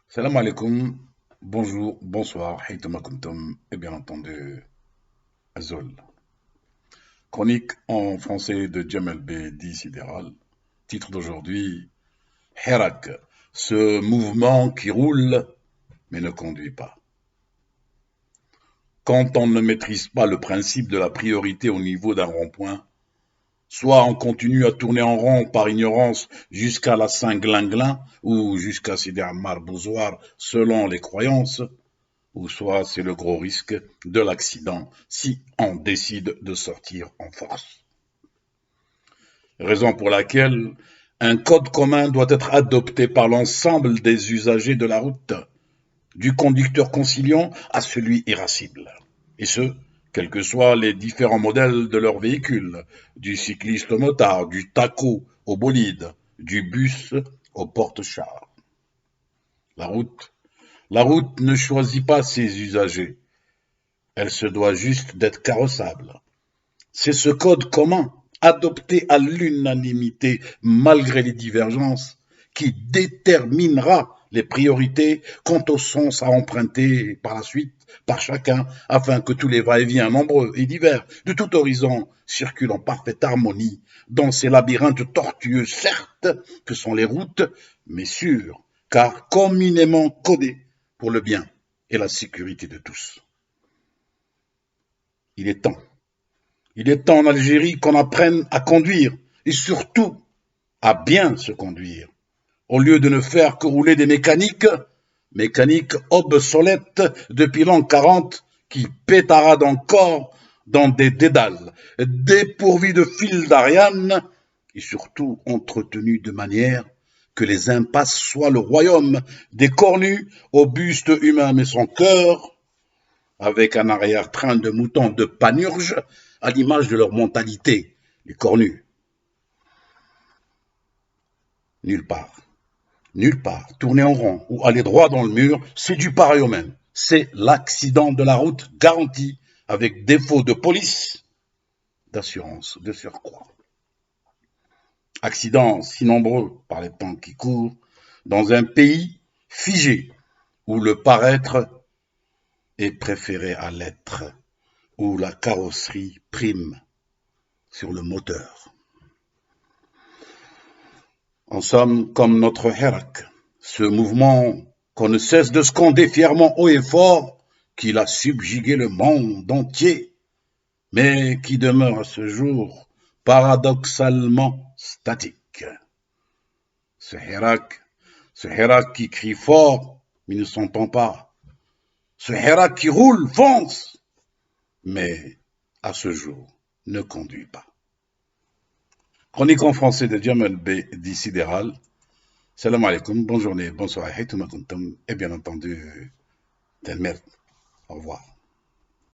Salam alaikum, bonjour, bonsoir, haytuma kuntum, et bien entendu, Azol. Chronique en français de Jamel B. Sidéral. Titre d'aujourd'hui, Hirak, ce mouvement qui roule mais ne conduit pas. Quand on ne maîtrise pas le principe de la priorité au niveau d'un rond-point, soit on continue à tourner en rond par ignorance jusqu'à la Saint-Glinglin ou jusqu'à Sidi Ammar Bouzoir selon les croyances, ou soit c'est le gros risque de l'accident si on décide de sortir en force. Raison pour laquelle un code commun doit être adopté par l'ensemble des usagers de la route, du conducteur conciliant à celui irascible. Et ce, quels que soient les différents modèles de leur véhicule, du cycliste au motard, du taco au bolide, du bus au porte-char. La route, la route ne choisit pas ses usagers. Elle se doit juste d'être carrossable. C'est ce code commun, adopté à l'unanimité malgré les divergences, qui déterminera les priorités quant au sens à emprunter par la suite par chacun, afin que tous les va-et-vient nombreux et divers de tout horizon circulent en parfaite harmonie dans ces labyrinthes tortueux, certes, que sont les routes, mais sûrs, car communément codés pour le bien et la sécurité de tous. Il est temps. Il est temps en Algérie qu'on apprenne à conduire et surtout à bien se conduire, au lieu de ne faire que rouler des mécaniques obsolètes depuis l'an 40 qui pétaradent encore dans des dédales, dépourvus de fil d'Ariane et surtout entretenus de manière que les impasses soient le royaume des cornus au buste humain mais sans cœur, avec un arrière-train de moutons de panurge, à l'image de leur mentalité, les cornus. Nulle part. Nulle part. Tourner en rond ou aller droit dans le mur, c'est du pareil au même. C'est l'accident de la route garanti, avec défaut de police, d'assurance, de surcroît. Accidents si nombreux par les temps qui courent, dans un pays figé, où le paraître est préféré à l'être, où la carrosserie prime sur le moteur. En somme, comme notre Hirak, ce mouvement qu'on ne cesse de scander fièrement haut et fort, qu'il a subjugué le monde entier, mais qui demeure à ce jour paradoxalement statique. Ce Hirak qui crie fort, mais ne s'entend pas. Ce Hirak qui roule, fonce, mais à ce jour ne conduit pas. Chronique en français de Jamel B. Sidéral. Salam alaikum, bonne journée, bonsoir, et bien entendu, Telmer. Au revoir.